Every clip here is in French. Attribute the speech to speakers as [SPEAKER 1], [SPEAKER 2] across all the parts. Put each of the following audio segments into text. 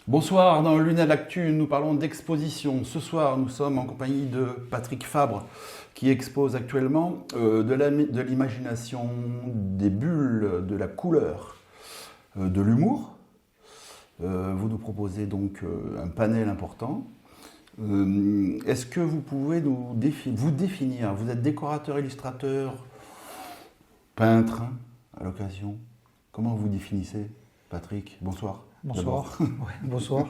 [SPEAKER 1] Bonsoir, dans Lunel Actu, nous parlons d'exposition. Ce soir, nous sommes en compagnie de Patrick Fabre, qui expose actuellement de l'imagination, des bulles, de la couleur, de l'humour. Vous nous proposez donc un panel important. Est-ce que vous pouvez vous définir? Vous êtes décorateur, illustrateur, peintre, à l'occasion. Comment vous définissez, Patrick? Bonsoir.
[SPEAKER 2] Bonsoir. Ouais, bonsoir.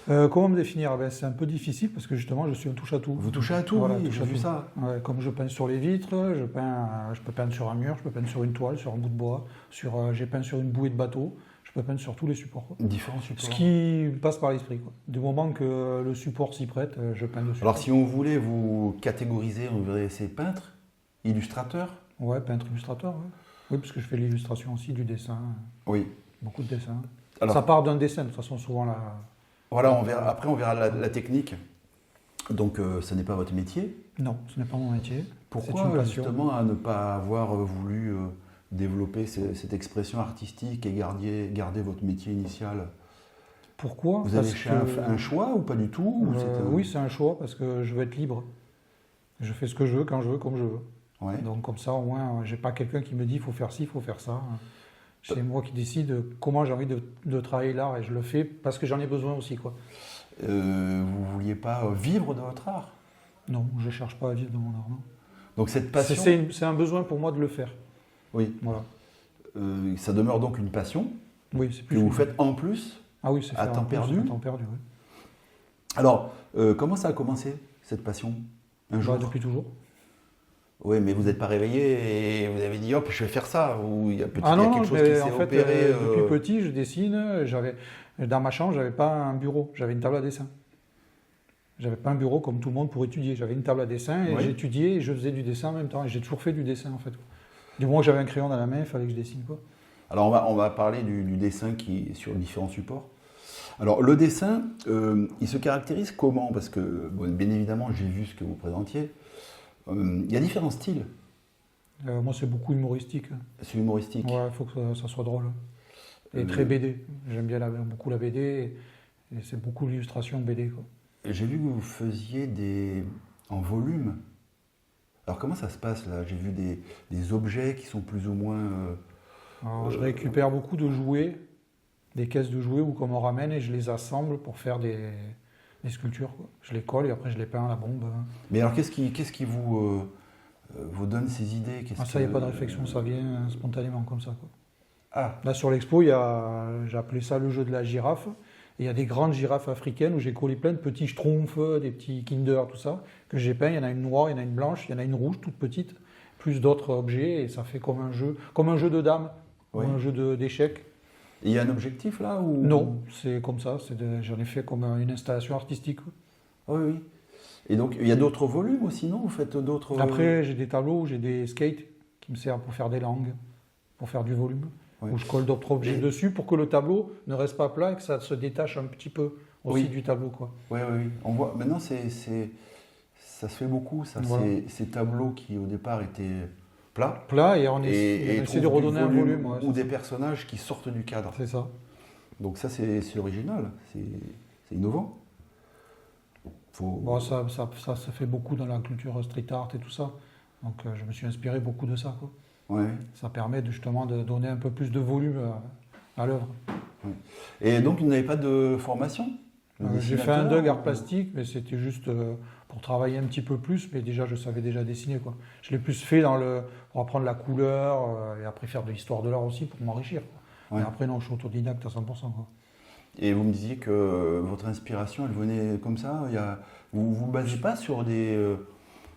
[SPEAKER 2] Comment me définir? C'est un peu difficile parce que justement je suis un touche-à-tout.
[SPEAKER 1] Vous touchez à tout,
[SPEAKER 2] Voilà,
[SPEAKER 1] oui,
[SPEAKER 2] touche
[SPEAKER 1] j'ai
[SPEAKER 2] à
[SPEAKER 1] vu
[SPEAKER 2] tout.
[SPEAKER 1] ça.
[SPEAKER 2] Ouais, comme je peins sur les vitres, je peux peindre sur un mur, je peux peindre sur une toile, sur un bout de bois, j'ai peint sur une bouée de bateau, je peux peindre sur tous les supports, quoi.
[SPEAKER 1] Différents supports.
[SPEAKER 2] Ce qui passe par l'esprit, quoi. Du moment que le support s'y prête, je peins dessus.
[SPEAKER 1] Alors si on voulait vous catégoriser, on verrait c'est peintre, illustrateur.
[SPEAKER 2] Ouais, peintre, illustrateur, ouais. Oui, parce que je fais l'illustration aussi, du dessin,
[SPEAKER 1] Oui.
[SPEAKER 2] beaucoup de dessins.
[SPEAKER 1] Alors,
[SPEAKER 2] Ça part d'un dessin, de toute façon, souvent là.
[SPEAKER 1] voilà, après on verra la technique. Donc ce n'est pas votre métier.
[SPEAKER 2] Non, ce n'est pas mon métier.
[SPEAKER 1] Pourquoi
[SPEAKER 2] C'est une passion.
[SPEAKER 1] justement à ne pas avoir voulu développer cette expression artistique et garder votre métier initial?
[SPEAKER 2] Pourquoi?
[SPEAKER 1] Vous avez fait un choix ou pas du tout ou
[SPEAKER 2] Oui, c'est un choix parce que je veux être libre. Je fais ce que je veux, quand je veux, comme je veux.
[SPEAKER 1] Ouais.
[SPEAKER 2] Donc comme ça, au moins, j'ai pas quelqu'un qui me dit il faut faire ci, il faut faire ça. C'est moi qui décide comment j'ai envie de travailler l'art et je le fais parce que j'en ai besoin aussi, quoi.
[SPEAKER 1] Vous vouliez pas vivre de votre art?
[SPEAKER 2] Non, je cherche pas à vivre de mon art, non.
[SPEAKER 1] Donc cette passion,
[SPEAKER 2] C'est un besoin pour moi de le faire.
[SPEAKER 1] oui,
[SPEAKER 2] Voilà.
[SPEAKER 1] ça demeure donc une passion
[SPEAKER 2] Oui, c'est
[SPEAKER 1] que
[SPEAKER 2] plus.
[SPEAKER 1] vous faites en plus.
[SPEAKER 2] Ah oui, c'est
[SPEAKER 1] à
[SPEAKER 2] faire
[SPEAKER 1] temps
[SPEAKER 2] en plus,
[SPEAKER 1] perdu.
[SPEAKER 2] à temps perdu, oui.
[SPEAKER 1] Alors, comment ça a commencé cette passion? Un jour?
[SPEAKER 2] Depuis toujours.
[SPEAKER 1] Oui, mais vous n'êtes pas réveillé et vous avez dit hop, je vais faire ça. Ou il y a
[SPEAKER 2] Ah non,
[SPEAKER 1] quelque chose
[SPEAKER 2] mais
[SPEAKER 1] qui
[SPEAKER 2] en
[SPEAKER 1] s'est
[SPEAKER 2] fait,
[SPEAKER 1] opéré.
[SPEAKER 2] depuis petit, je dessine. Dans ma chambre, j'avais pas un bureau, j'avais une table à dessin. J'avais pas un bureau comme tout le monde pour étudier. J'avais une table à dessin et
[SPEAKER 1] Oui.
[SPEAKER 2] j'étudiais et je faisais du dessin en même temps. Et j'ai toujours fait du dessin en fait. Du moment que j'avais un crayon dans la main, il fallait que je dessine, quoi.
[SPEAKER 1] Alors, on va parler du dessin qui est sur différents supports. Alors, le dessin, il se caractérise comment? Parce que, bon, bien évidemment, j'ai vu ce que vous présentiez. Il y a différents styles.
[SPEAKER 2] Moi, c'est beaucoup humoristique.
[SPEAKER 1] C'est humoristique.
[SPEAKER 2] Ouais, il faut que ça soit drôle. Et très BD. J'aime bien beaucoup la BD et c'est beaucoup l'illustration BD, quoi.
[SPEAKER 1] J'ai vu que vous faisiez en volume. Alors, comment ça se passe là? J'ai vu des objets qui sont plus ou moins.
[SPEAKER 2] Alors, je récupère beaucoup de jouets, des caisses de jouets ou qu'on me ramène et je les assemble pour faire des sculptures, quoi. Je les colle et après je les peins à la bombe.
[SPEAKER 1] Mais alors, qu'est-ce qui vous donne ces idées?
[SPEAKER 2] Ça, il n'y a pas de réflexion, ça vient spontanément comme ça, quoi.
[SPEAKER 1] Ah,
[SPEAKER 2] Là, sur l'expo, j'ai appelé ça le jeu de la girafe. Et il y a des grandes girafes africaines où j'ai collé plein de petits schtroumpfs, des petits Kinder, tout ça, que j'ai peint. Il y en a une noire, il y en a une blanche, il y en a une rouge, toute petite, plus d'autres objets. Et ça fait comme un jeu de dames,
[SPEAKER 1] oui.
[SPEAKER 2] ou un jeu d'échecs.
[SPEAKER 1] Il y a un objectif là ou...
[SPEAKER 2] Non, c'est comme ça. J'en ai fait comme une installation artistique.
[SPEAKER 1] Oui, oui. Et donc, il y a d'autres volumes aussi, non? Vous faites d'autres...
[SPEAKER 2] Après, j'ai des tableaux, j'ai des skates qui me servent pour faire des langues, pour faire du volume.
[SPEAKER 1] Oui.
[SPEAKER 2] Où je colle d'autres objets dessus pour que le tableau ne reste pas plat et que ça se détache un petit peu aussi
[SPEAKER 1] Oui.
[SPEAKER 2] du tableau, quoi.
[SPEAKER 1] Oui, oui, oui. On voit... Maintenant, ça se fait beaucoup, ça.
[SPEAKER 2] Voilà.
[SPEAKER 1] Ces tableaux qui, au départ, étaient plats.
[SPEAKER 2] Plat et on essaie de
[SPEAKER 1] trouvent
[SPEAKER 2] redonner
[SPEAKER 1] du
[SPEAKER 2] un volume. Ouais,
[SPEAKER 1] ou des personnages qui sortent du cadre.
[SPEAKER 2] c'est ça.
[SPEAKER 1] Donc ça, c'est original. C'est innovant.
[SPEAKER 2] Bon, ça se fait beaucoup dans la culture street art et tout ça. Donc je me suis inspiré beaucoup de ça, quoi.
[SPEAKER 1] Ouais.
[SPEAKER 2] Ça permet justement de donner un peu plus de volume à l'œuvre.
[SPEAKER 1] Ouais. Et donc, vous n'avez pas de formation?
[SPEAKER 2] J'ai fait un DUG art plastique, mais c'était juste pour travailler un petit peu plus, mais déjà je savais déjà dessiner, quoi. Je l'ai plus fait pour apprendre la couleur et après faire de l'histoire de l'art aussi pour m'enrichir, quoi.
[SPEAKER 1] Ouais.
[SPEAKER 2] Et après non, je suis autodidacte à 100%, quoi.
[SPEAKER 1] Et vous me disiez que votre inspiration, elle venait comme ça. Vous ne vous basez pas sur des...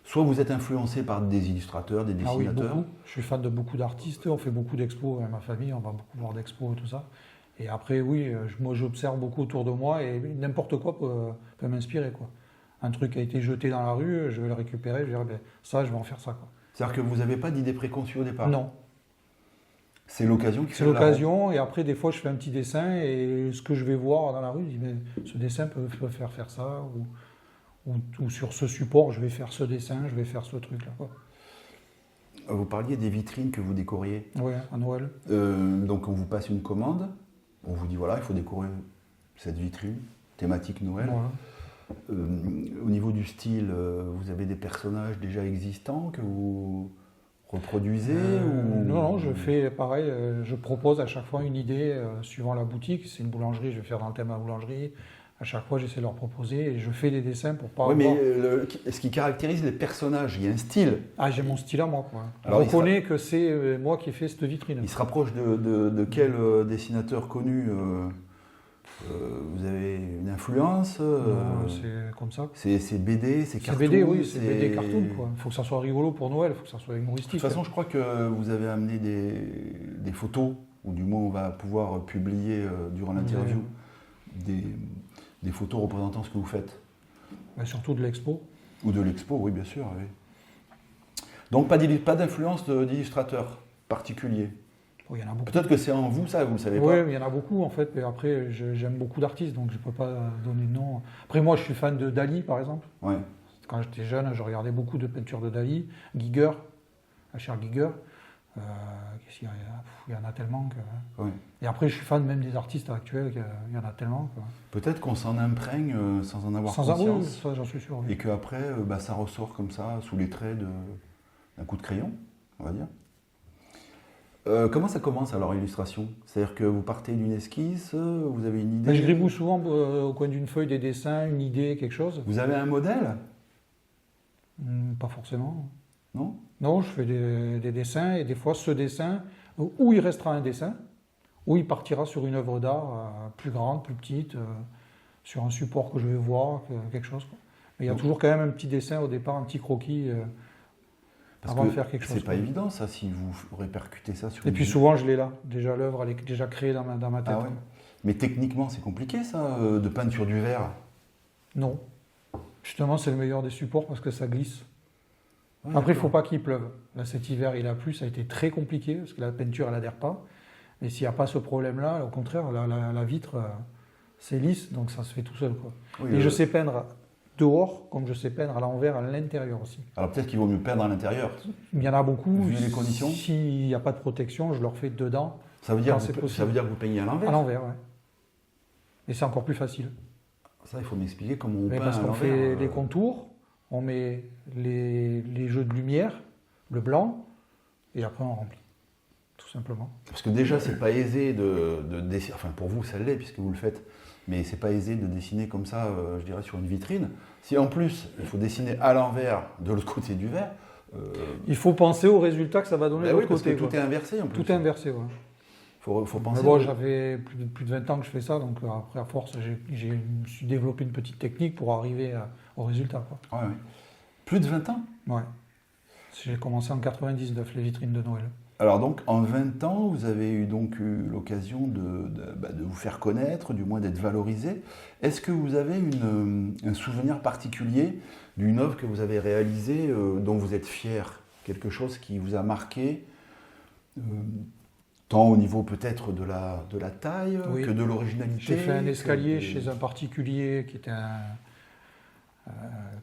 [SPEAKER 1] soit vous êtes influencé par des illustrateurs, des
[SPEAKER 2] Ah oui,
[SPEAKER 1] dessinateurs.
[SPEAKER 2] beaucoup. Je suis fan de beaucoup d'artistes. On fait beaucoup d'expos avec ma famille. On va beaucoup voir d'expos et tout ça. Et après, oui, moi j'observe beaucoup autour de moi et n'importe quoi peut m'inspirer, quoi. Un truc qui a été jeté dans la rue, je vais le récupérer. Je vais dire, ben, ça, je vais en faire ça, quoi.
[SPEAKER 1] C'est-à-dire que vous n'avez pas d'idée préconçue au départ?
[SPEAKER 2] Non.
[SPEAKER 1] C'est l'occasion qui fait
[SPEAKER 2] C'est
[SPEAKER 1] la
[SPEAKER 2] l'occasion, et après, des fois, je fais un petit dessin, et ce que je vais voir dans la rue, je dis, mais ce dessin peut faire ça, ou sur ce support, je vais faire ce dessin, je vais faire ce truc-là, quoi.
[SPEAKER 1] Vous parliez des vitrines que vous décoriez.
[SPEAKER 2] Ouais, à Noël.
[SPEAKER 1] Donc on vous passe une commande, on vous dit voilà, il faut décorer cette vitrine, thématique Noël.
[SPEAKER 2] Voilà.
[SPEAKER 1] Au niveau du style, vous avez des personnages déjà existants que vous reproduisez ou...
[SPEAKER 2] Non, je fais pareil, je propose à chaque fois une idée suivant la boutique. C'est une boulangerie, je vais faire dans le thème à la boulangerie. À chaque fois, j'essaie de leur proposer et je fais des dessins pour pas
[SPEAKER 1] Oui,
[SPEAKER 2] avoir...
[SPEAKER 1] mais ce qui caractérise les personnages, il y a un style.
[SPEAKER 2] Ah, j'ai mon style à moi, quoi.
[SPEAKER 1] Alors,
[SPEAKER 2] On reconnaît que c'est moi qui ai fait cette vitrine.
[SPEAKER 1] Il se rapproche de quel dessinateur connu vous avez une influence
[SPEAKER 2] C'est comme ça.
[SPEAKER 1] C'est BD, c'est cartoon.
[SPEAKER 2] C'est BD, oui, c'est BD cartoon, quoi. Il faut que ça soit rigolo pour Noël, il faut que ça soit humoristique.
[SPEAKER 1] De toute façon, je crois que vous avez amené des photos, ou du moins on va pouvoir publier durant l'interview des photos représentant ce que vous faites.
[SPEAKER 2] Ouais, surtout de l'expo.
[SPEAKER 1] Ou de l'expo, oui, bien sûr. Oui. Donc pas d'influence d'illustrateur particulier.
[SPEAKER 2] Oh, il y en a beaucoup.
[SPEAKER 1] Peut-être que c'est en vous, ça, vous le savez pas.
[SPEAKER 2] Oui, mais il y en a beaucoup en fait. Et après, j'aime beaucoup d'artistes, donc je ne peux pas donner de nom. Après, moi, je suis fan de Dali, par exemple.
[SPEAKER 1] Ouais.
[SPEAKER 2] Quand j'étais jeune, je regardais beaucoup de peintures de Dali. Giger, H.R. Giger. Qu'est-ce qu'il y a ? Il y en a tellement que...
[SPEAKER 1] Ouais.
[SPEAKER 2] Et après, je suis fan même des artistes actuels, il y en a tellement. Quoi.
[SPEAKER 1] Peut-être qu'on s'en imprègne sans en avoir
[SPEAKER 2] Sans
[SPEAKER 1] conscience.
[SPEAKER 2] ça, j'en suis sûr. Oui.
[SPEAKER 1] Et qu'après, ça ressort comme ça, sous les traits d'un coup de crayon, on va dire. Comment ça commence alors l'illustration? C'est-à-dire que vous partez d'une esquisse, vous avez une idée?
[SPEAKER 2] Je gribouille souvent au coin d'une feuille des dessins, une idée, quelque chose.
[SPEAKER 1] Vous avez un modèle?
[SPEAKER 2] Pas forcément.
[SPEAKER 1] Non?
[SPEAKER 2] Non, je fais des dessins et des fois ce dessin, où il restera un dessin, ou il partira sur une œuvre d'art plus grande, plus petite, sur un support que je vais voir, quelque chose. Quoi. Mais il y a toujours quand même un petit dessin au départ, un petit croquis.
[SPEAKER 1] Parce
[SPEAKER 2] avant
[SPEAKER 1] que
[SPEAKER 2] de faire quelque chose.
[SPEAKER 1] c'est pas évident ça, si vous répercutez ça sur
[SPEAKER 2] Et puis souvent je l'ai là, déjà l'œuvre elle est déjà créée dans ma tête.
[SPEAKER 1] Ah ouais. Mais techniquement c'est compliqué ça, de peindre sur du verre?
[SPEAKER 2] Non. Justement c'est le meilleur des supports parce que ça glisse.
[SPEAKER 1] Ouais,
[SPEAKER 2] après il ne faut pas qu'il pleuve. Là cet hiver il a plu, ça a été très compliqué parce que la peinture elle adhère pas. Et s'il n'y a pas ce problème là, au contraire la vitre c'est lisse donc ça se fait tout seul. Quoi. Oui, et je sais peindre dehors, comme je sais peindre à l'envers, à l'intérieur aussi.
[SPEAKER 1] Alors peut-être qu'il vaut mieux peindre à l'intérieur.
[SPEAKER 2] Il y en a beaucoup.
[SPEAKER 1] Vu les conditions.
[SPEAKER 2] S'il n'y a pas de protection, je leur fais dedans.
[SPEAKER 1] Ça veut dire que vous peignez à l'envers?
[SPEAKER 2] À l'envers, oui. Et c'est encore plus facile.
[SPEAKER 1] Ça, il faut m'expliquer comment on peint
[SPEAKER 2] parce
[SPEAKER 1] à
[SPEAKER 2] qu'on
[SPEAKER 1] l'envers.
[SPEAKER 2] fait les contours, on met les jeux de lumière, le blanc, et après on remplit. Tout simplement.
[SPEAKER 1] Parce que déjà, c'est pas aisé de dessiner. Enfin, pour vous, ça l'est, puisque vous le faites. Mais c'est pas aisé de dessiner comme ça, je dirais, sur une vitrine. Si en plus, il faut dessiner à l'envers, de l'autre côté du verre...
[SPEAKER 2] Il faut penser au résultat que ça va donner de l'autre côté.
[SPEAKER 1] Tout est inversé en plus.
[SPEAKER 2] Tout est inversé, oui.
[SPEAKER 1] Faut penser...
[SPEAKER 2] Mais bon, j'avais plus de 20 ans que je fais ça, donc après, à force, je me suis développé une petite technique pour arriver au résultat. Quoi.
[SPEAKER 1] Ouais. Plus de 20 ans?
[SPEAKER 2] Ouais. J'ai commencé en 99, les vitrines de Noël.
[SPEAKER 1] Alors donc, en 20 ans, vous avez eu l'occasion de vous faire connaître, du moins d'être valorisé. Est-ce que vous avez un souvenir particulier d'une œuvre que vous avez réalisée, dont vous êtes fier? Quelque chose qui vous a marqué, tant au niveau peut-être de la taille que de l'originalité?
[SPEAKER 2] J'ai fait un escalier chez un particulier qui était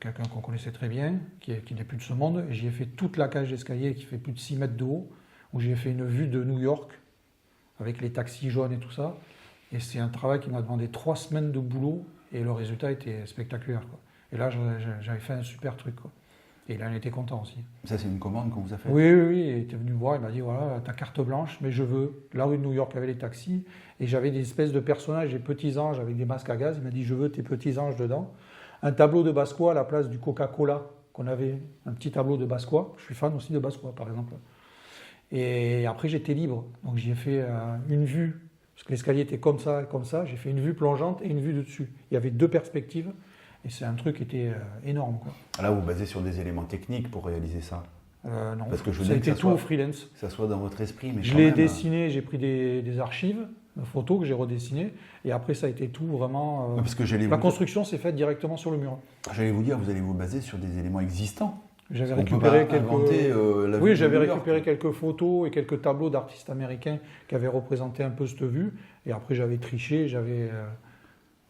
[SPEAKER 2] quelqu'un qu'on connaissait très bien, qui n'est plus de ce monde. Et j'y ai fait toute la cage d'escalier qui fait plus de 6 mètres de haut, où j'ai fait une vue de New York, avec les taxis jaunes et tout ça. Et c'est un travail qui m'a demandé 3 semaines de boulot, et le résultat était spectaculaire. Quoi. Et là, j'avais fait un super truc. Quoi. Et il en était content aussi.
[SPEAKER 1] Ça, c'est une commande qu'on vous a faite?
[SPEAKER 2] Oui, il était venu me voir, il m'a dit, voilà, ta carte blanche, mais je veux. La rue de New York avait les taxis, et j'avais des espèces de personnages, des petits anges avec des masques à gaz. Il m'a dit, je veux tes petits anges dedans. Un tableau de Basquiat à la place du Coca-Cola qu'on avait, un petit tableau de Basquiat. Je suis fan aussi de Basquiat, par exemple. Et après, j'étais libre. Donc, j'ai fait une vue, parce que l'escalier était comme ça. J'ai fait une vue plongeante et une vue de dessus. Il y avait 2 perspectives. Et c'est un truc qui était énorme. Quoi.
[SPEAKER 1] Là, vous basez sur des éléments techniques pour réaliser ça?
[SPEAKER 2] Non,
[SPEAKER 1] parce que
[SPEAKER 2] ça a été tout au freelance.
[SPEAKER 1] Que ça soit dans votre esprit. Mais
[SPEAKER 2] je l'ai dessiné, j'ai pris des archives de photos que j'ai redessinées. Et après, ça a été tout vraiment...
[SPEAKER 1] parce que
[SPEAKER 2] la construction s'est faite directement sur le mur.
[SPEAKER 1] J'allais vous dire, vous allez vous baser sur des éléments existants.
[SPEAKER 2] J'avais récupéré quelques photos et quelques tableaux d'artistes américains qui avaient représenté un peu cette vue. Et après, j'avais triché, j'avais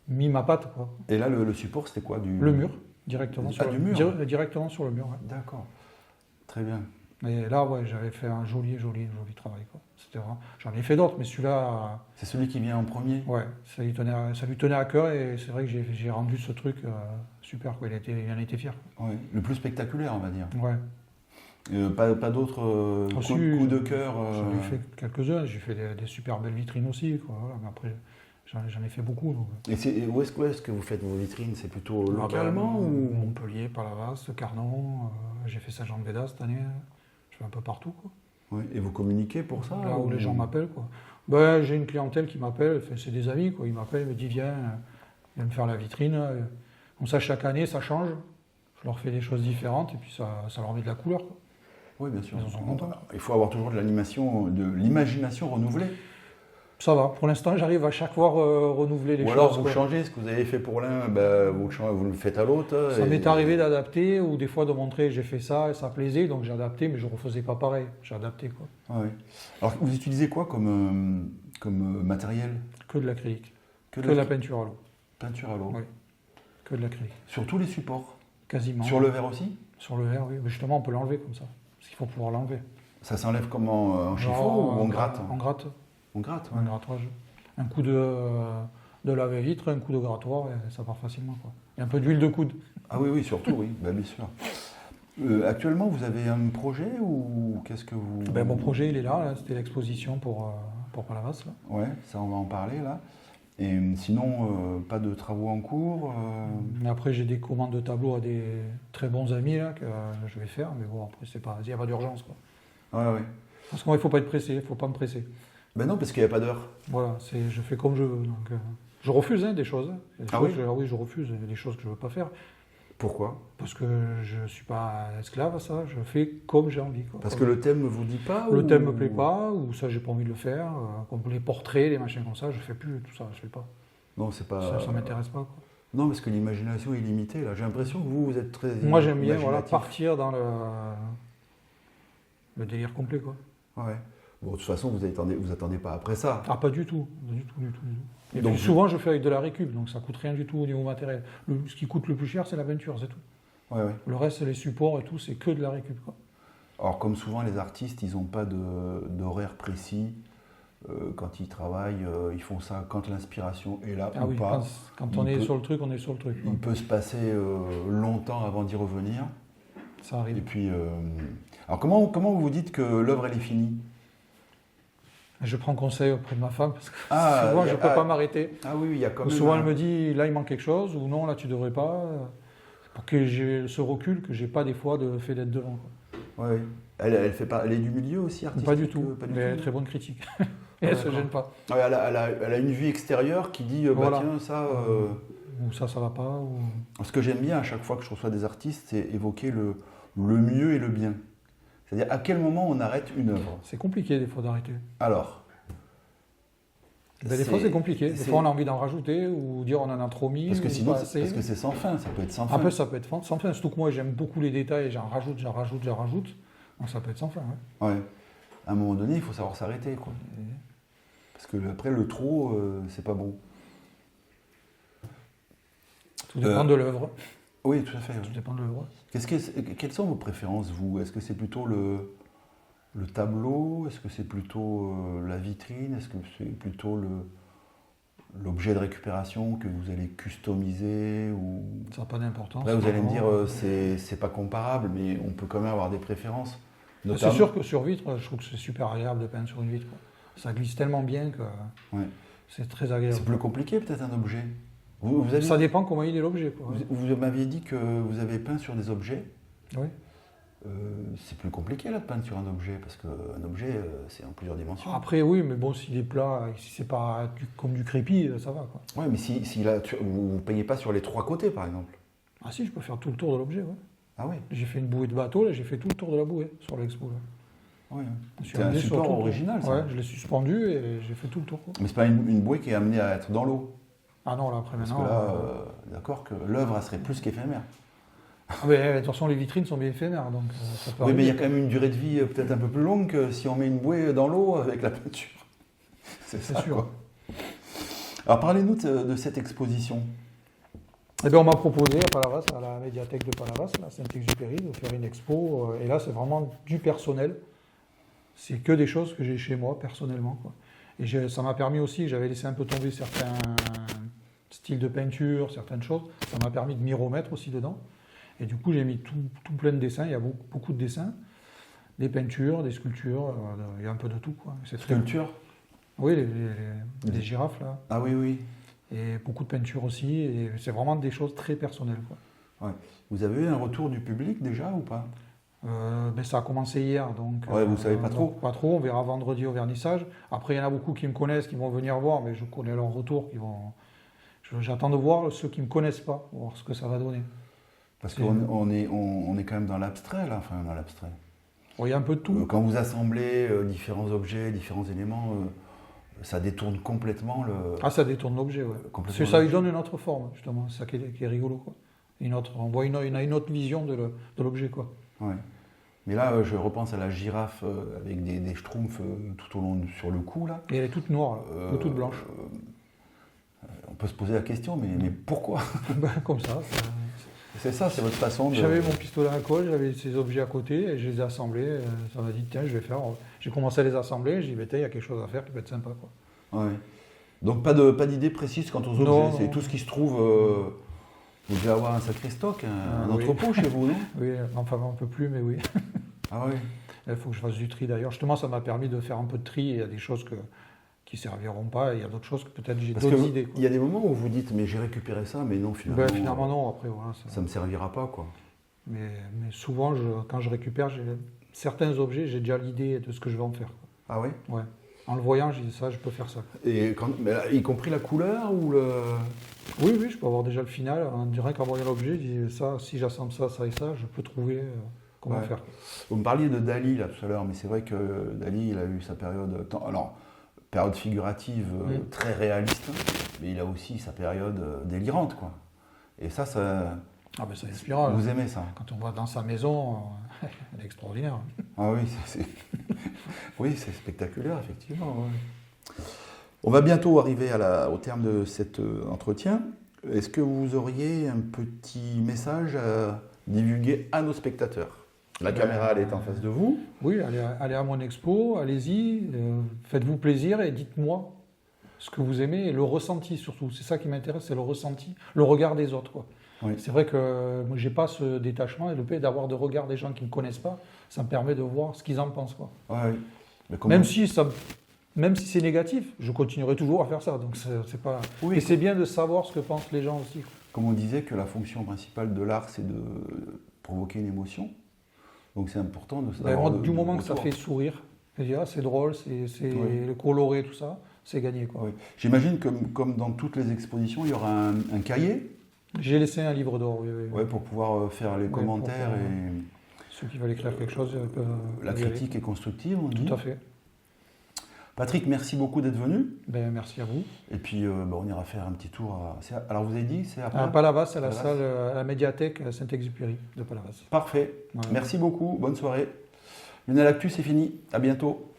[SPEAKER 2] mis ma patte. Quoi.
[SPEAKER 1] Et là, le support, c'était quoi?
[SPEAKER 2] Le mur, directement sur le mur. Directement sur le mur. Ouais.
[SPEAKER 1] D'accord. Très bien.
[SPEAKER 2] Mais là, ouais, j'avais fait un joli travail, quoi. J'en ai fait d'autres, mais celui-là,
[SPEAKER 1] C'est celui qui vient en premier?
[SPEAKER 2] ouais, ça lui tenait à cœur et c'est vrai que j'ai rendu ce truc super, quoi. Il en était fier.
[SPEAKER 1] Ouais. Le plus spectaculaire, on va dire.
[SPEAKER 2] Ouais.
[SPEAKER 1] Pas d'autres coups de cœur
[SPEAKER 2] J'en ai fait quelques-uns, j'ai fait des super belles vitrines aussi, quoi. Voilà. Mais après, j'en ai fait beaucoup. Donc.
[SPEAKER 1] Et où est-ce que vous faites vos vitrines? C'est plutôt localement ou
[SPEAKER 2] Montpellier, Palavas, Carnon, j'ai fait Saint-Jean-de-Védas cette année. Je fais un peu partout, quoi.
[SPEAKER 1] Ouais. Et vous communiquez pour ça?
[SPEAKER 2] Là où les gens m'appellent, quoi. Ben, j'ai une clientèle qui m'appelle, c'est des amis, quoi. Ils m'appellent, ils me disent viens me faire la vitrine. Comme ça, chaque année, ça change. Je leur fais des choses différentes et puis ça leur met de la couleur, quoi.
[SPEAKER 1] Oui, bien sûr.
[SPEAKER 2] Ils en sont contents.
[SPEAKER 1] Il faut avoir toujours de l'imagination renouvelée.
[SPEAKER 2] Ça va. Pour l'instant, j'arrive à chaque fois renouveler les
[SPEAKER 1] Ou
[SPEAKER 2] choses.
[SPEAKER 1] alors vous
[SPEAKER 2] quoi.
[SPEAKER 1] changez ce que vous avez fait pour l'un, vous le faites à l'autre.
[SPEAKER 2] Ça m'est arrivé d'adapter ou des fois de montrer j'ai fait ça et ça plaisait, donc j'ai adapté, mais je ne refaisais pas pareil. J'ai adapté, quoi.
[SPEAKER 1] Ah oui. Alors vous utilisez quoi comme matériel?
[SPEAKER 2] Que de l'acrylique. Que de
[SPEAKER 1] de
[SPEAKER 2] la peinture à l'eau.
[SPEAKER 1] peinture à l'eau.
[SPEAKER 2] Oui. Que de l'acrylique.
[SPEAKER 1] Sur tous les supports.
[SPEAKER 2] Quasiment.
[SPEAKER 1] Sur le verre aussi?
[SPEAKER 2] Sur le verre, oui. Mais justement, on peut l'enlever comme ça. Parce qu'il faut pouvoir l'enlever.
[SPEAKER 1] Ça s'enlève comment? En chiffon ou on gratte?
[SPEAKER 2] On gratte.
[SPEAKER 1] On gratte,
[SPEAKER 2] Un grattage. Un coup de lave-vitre, un coup de grattoir, et ça part facilement, quoi. Et un peu d'huile de coude.
[SPEAKER 1] Ah oui, surtout, oui, bien sûr. Actuellement, vous avez un projet ou qu'est-ce que vous...
[SPEAKER 2] Mon projet, il est là. C'était l'exposition pour Palavas. Là.
[SPEAKER 1] Ouais, ça, on va en parler, là. Et sinon, pas de travaux en cours
[SPEAKER 2] Mais après, j'ai des commandes de tableaux à des très bons amis là, que je vais faire. Mais bon, après, il n'y a pas d'urgence, quoi.
[SPEAKER 1] Ouais.
[SPEAKER 2] Parce qu'il ne faut pas être pressé, il ne faut pas me presser.
[SPEAKER 1] Ben non, parce qu'il n'y a pas d'heure.
[SPEAKER 2] Voilà, je fais comme je veux. Donc, je refuse des choses. Il y a des choses,
[SPEAKER 1] oui
[SPEAKER 2] oui, je refuse. Il y a des choses que je ne veux pas faire.
[SPEAKER 1] Pourquoi?
[SPEAKER 2] Parce que je ne suis pas esclave à ça. Je fais comme j'ai envie. Quoi.
[SPEAKER 1] Parce que le thème ne vous dit pas?
[SPEAKER 2] Le thème ne me plaît pas, ou ça, j'ai pas envie de le faire. Comme les portraits, les machins comme ça, je ne fais plus tout ça. Je fais pas.
[SPEAKER 1] Non, c'est pas...
[SPEAKER 2] Ça ne m'intéresse pas. Quoi.
[SPEAKER 1] Non, parce que l'imagination est limitée, là. J'ai l'impression que vous êtes très
[SPEAKER 2] Moi, j'aime bien
[SPEAKER 1] imaginatif.
[SPEAKER 2] partir dans le délire complet. Quoi.
[SPEAKER 1] Ouais. Bon, de toute façon, vous attendez pas après ça.
[SPEAKER 2] Ah, pas du tout. Du tout. Et
[SPEAKER 1] Donc,
[SPEAKER 2] puis souvent, je fais avec de la récup, donc ça coûte rien du tout au niveau matériel. Ce qui coûte le plus cher, c'est la peinture, c'est tout.
[SPEAKER 1] Ouais.
[SPEAKER 2] Le reste, les supports et tout, c'est que de la récup. Quoi.
[SPEAKER 1] Alors, comme souvent, les artistes, ils n'ont pas d'horaire précis. Quand ils travaillent, ils font ça quand l'inspiration est là ou pas.
[SPEAKER 2] Quand on est sur le truc, on est sur le truc.
[SPEAKER 1] Il peut se passer longtemps avant d'y revenir.
[SPEAKER 2] Ça arrive.
[SPEAKER 1] Et puis, alors comment vous vous dites que l'œuvre, elle est finie?
[SPEAKER 2] Je prends conseil auprès de ma femme, parce que
[SPEAKER 1] Ah,
[SPEAKER 2] souvent, je ne peux pas m'arrêter.
[SPEAKER 1] Ah oui, il y a quand même...
[SPEAKER 2] Souvent, elle me dit, là, il manque quelque chose, ou non, là, tu ne devrais pas. Pour que j'ai ce recul que je n'ai pas des fois de fait d'être devant. Quoi.
[SPEAKER 1] Oui. Elle est du milieu aussi, artistique?
[SPEAKER 2] Pas du tout, mais elle est très bonne critique. Et elle ne se gêne pas.
[SPEAKER 1] Ouais, elle a une vue extérieure qui dit,
[SPEAKER 2] Voilà.
[SPEAKER 1] tiens, ça...
[SPEAKER 2] Ou ça va pas. Ou...
[SPEAKER 1] Ce que j'aime bien à chaque fois que je reçois des artistes, c'est évoquer le mieux et le bien. C'est-à-dire à quel moment on arrête une œuvre.
[SPEAKER 2] C'est compliqué des fois d'arrêter.
[SPEAKER 1] Alors
[SPEAKER 2] des fois c'est compliqué. Des fois on a envie d'en rajouter ou dire on en a trop mis.
[SPEAKER 1] Parce que sinon,
[SPEAKER 2] pas assez.
[SPEAKER 1] parce que c'est sans fin, ça peut être sans fin.
[SPEAKER 2] Après ça peut être sans fin. Surtout que moi j'aime beaucoup les détails, j'en rajoute. Donc ça peut être sans fin.
[SPEAKER 1] Ouais. À un moment donné, il faut savoir s'arrêter, quoi. Parce que après le trop, c'est pas bon.
[SPEAKER 2] Tout dépend de l'œuvre.
[SPEAKER 1] Oui, tout à fait.
[SPEAKER 2] Tout dépend de l'œuvre.
[SPEAKER 1] Quelles sont vos préférences, vous? Est-ce que c'est plutôt le tableau? Est-ce que c'est plutôt la vitrine? Est-ce que c'est plutôt l'objet de récupération que vous allez customiser ou...
[SPEAKER 2] Ça n'a pas d'importance.
[SPEAKER 1] Après, vous allez me dire, c'est pas comparable, mais on peut quand même avoir des préférences.
[SPEAKER 2] C'est sûr que sur vitre, je trouve que c'est super agréable de peindre sur une vitre. Quoi. Ça glisse tellement bien que c'est très agréable.
[SPEAKER 1] C'est plus compliqué peut-être un objet.
[SPEAKER 2] Ça dépend comment il est l'objet.
[SPEAKER 1] Vous m'aviez dit que vous avez peint sur des objets.
[SPEAKER 2] Oui.
[SPEAKER 1] C'est plus compliqué là de peindre sur un objet, parce qu'un objet, c'est en plusieurs dimensions.
[SPEAKER 2] Après, oui, mais bon, s'il est plat, si c'est pas comme du crépi, ça va.
[SPEAKER 1] Oui, mais si là, vous ne peignez pas sur les trois côtés, par exemple.
[SPEAKER 2] Ah si, je peux faire tout le tour de l'objet. Ouais.
[SPEAKER 1] Ah oui.
[SPEAKER 2] J'ai fait une bouée de bateau, là, j'ai fait tout le tour de la bouée sur l'expo.
[SPEAKER 1] Oui. C'est un support original, ça.
[SPEAKER 2] Ouais, je l'ai suspendu et j'ai fait tout le tour. Quoi.
[SPEAKER 1] Mais c'est pas une bouée qui est amenée à être dans l'eau.
[SPEAKER 2] Ah non, là, après
[SPEAKER 1] parce
[SPEAKER 2] maintenant...
[SPEAKER 1] Parce que là, d'accord, que l'œuvre, elle serait plus qu'éphémère.
[SPEAKER 2] Mais de toute façon, les vitrines sont bien éphémères, donc ça peut
[SPEAKER 1] Oui,
[SPEAKER 2] arriver.
[SPEAKER 1] mais il y a quand même une durée de vie peut-être un peu plus longue que si on met une bouée dans l'eau avec la peinture. C'est ça,
[SPEAKER 2] sûr.
[SPEAKER 1] Quoi. Alors, parlez-nous de cette exposition.
[SPEAKER 2] Eh bien, on m'a proposé à Palavas, à la médiathèque de Palavas, à Saint-Exupéry, de faire une expo. Et là, c'est vraiment du personnel. C'est que des choses que j'ai chez moi, personnellement, quoi. Et ça m'a permis aussi, j'avais laissé un peu tomber certains styles de peinture, certaines choses. Ça m'a permis de m'y remettre aussi dedans. Et du coup, j'ai mis tout plein de dessins. Il y a beaucoup de dessins. Des peintures, des sculptures. Il y a un peu de tout, quoi.
[SPEAKER 1] Sculpture?
[SPEAKER 2] Oui, les girafes, là.
[SPEAKER 1] Ah oui, oui.
[SPEAKER 2] Et beaucoup de peintures aussi. Et c'est vraiment des choses très personnelles, quoi.
[SPEAKER 1] Ouais. Vous avez eu un retour du public déjà ou pas?
[SPEAKER 2] Ben, ça a commencé hier, donc
[SPEAKER 1] Ouais, vous savez pas trop.
[SPEAKER 2] pas trop, on verra vendredi au vernissage. Après, il y en a beaucoup qui me connaissent, qui vont venir voir, mais je connais leur retour. J'attends de voir ceux qui ne me connaissent pas, pour voir ce que ça va donner.
[SPEAKER 1] Parce qu'on est quand même dans l'abstrait, là, enfin dans l'abstrait.
[SPEAKER 2] Bon, il y a un peu de tout.
[SPEAKER 1] Quand vous assemblez différents objets, différents éléments, ça détourne complètement le...
[SPEAKER 2] Ah, ça détourne l'objet, ouais. Parce que ça lui donne une autre forme, justement. C'est ça qui est rigolo, quoi. On voit une autre vision de l'objet, quoi.
[SPEAKER 1] Ouais. Mais là, je repense à la girafe avec des schtroumpfs tout au long sur le cou, là.
[SPEAKER 2] Et elle est toute noire, ou toute blanche.
[SPEAKER 1] On peut se poser la question, mais pourquoi?
[SPEAKER 2] Comme ça.
[SPEAKER 1] C'est ça, c'est votre façon de...
[SPEAKER 2] J'avais mon pistolet à colle, j'avais ces objets à côté, et je les ai assemblés. Ça m'a dit, tiens, je vais faire... J'ai commencé à les assembler, j'ai dit, il y a quelque chose à faire qui peut être sympa, quoi.
[SPEAKER 1] Ouais. Donc pas d'idée précise quant aux objets,
[SPEAKER 2] Non,
[SPEAKER 1] c'est
[SPEAKER 2] non.
[SPEAKER 1] tout ce qui se trouve... Vous devez avoir un sacré stock, un
[SPEAKER 2] oui.
[SPEAKER 1] entrepôt chez vous, non?
[SPEAKER 2] Oui, enfin un peu plus, mais oui.
[SPEAKER 1] Ah oui.
[SPEAKER 2] Il faut que je fasse du tri d'ailleurs. Justement, ça m'a permis de faire un peu de tri. Il y a des choses qui ne serviront pas, et il y a d'autres choses que peut-être j'ai d'autres idées, quoi.
[SPEAKER 1] Il y a des moments où vous dites, mais j'ai récupéré ça, mais non, finalement...
[SPEAKER 2] Finalement non, après voilà.
[SPEAKER 1] Ça ne me servira pas, quoi.
[SPEAKER 2] Mais souvent, quand je récupère certains objets, j'ai déjà l'idée de ce que je vais en faire, quoi.
[SPEAKER 1] Ah oui?
[SPEAKER 2] Ouais. En le voyant, j'ai dit ça, je peux faire ça.
[SPEAKER 1] Et y compris la couleur ou le...
[SPEAKER 2] Oui, je peux avoir déjà le final. On dirait qu'en voyant l'objet, je dis ça, si j'assemble ça, ça et ça, je peux trouver comment faire.
[SPEAKER 1] Vous me parliez de Dali là tout à l'heure, mais c'est vrai que Dali, il a eu sa période... Alors, période figurative très réaliste, mais il a aussi sa période délirante, quoi. Et ça...
[SPEAKER 2] Ah ben c'est inspirant.
[SPEAKER 1] Vous aimez ça?
[SPEAKER 2] Quand on va dans sa maison, elle est extraordinaire.
[SPEAKER 1] Ah oui, oui, c'est spectaculaire, effectivement. Ouais. On va bientôt arriver au terme de cet entretien. Est-ce que vous auriez un petit message à divulguer à nos spectateurs? La caméra, elle est en face de vous.
[SPEAKER 2] Oui, allez à mon expo, allez-y, faites-vous plaisir et dites-moi ce que vous aimez et le ressenti surtout. C'est ça qui m'intéresse, c'est le ressenti, le regard des autres, quoi. Oui. C'est vrai que moi, j'ai pas ce détachement et le fait d'avoir de regard des gens qui ne me connaissent pas, ça me permet de voir ce qu'ils en pensent, quoi.
[SPEAKER 1] Ouais. Mais
[SPEAKER 2] Même si c'est négatif, je continuerai toujours à faire ça. Donc c'est pas.
[SPEAKER 1] Oui.
[SPEAKER 2] Et c'est bien de savoir ce que pensent les gens aussi.
[SPEAKER 1] Comme on disait que la fonction principale de l'art, c'est de provoquer une émotion. Donc c'est important de savoir.
[SPEAKER 2] Du moment que ça fait sourire, c'est drôle, c'est le coloré, tout ça, c'est gagné, quoi.
[SPEAKER 1] Oui. J'imagine que comme dans toutes les expositions, il y aura un cahier.
[SPEAKER 2] J'ai laissé un livre d'or, oui.
[SPEAKER 1] Ouais, pour pouvoir faire les commentaires et.
[SPEAKER 2] Ceux qui veulent écrire quelque chose peuvent.
[SPEAKER 1] La critique est constructive, on dit.
[SPEAKER 2] Tout à fait.
[SPEAKER 1] Patrick, merci beaucoup d'être venu.
[SPEAKER 2] Merci à vous.
[SPEAKER 1] Et puis, on ira faire un petit tour. Alors, vous avez dit, c'est
[SPEAKER 2] à Palavas, à la salle, à la médiathèque Saint-Exupéry de Palavas.
[SPEAKER 1] Parfait. Voilà. Merci beaucoup. Bonne soirée. Lionel Actu, c'est fini. À bientôt.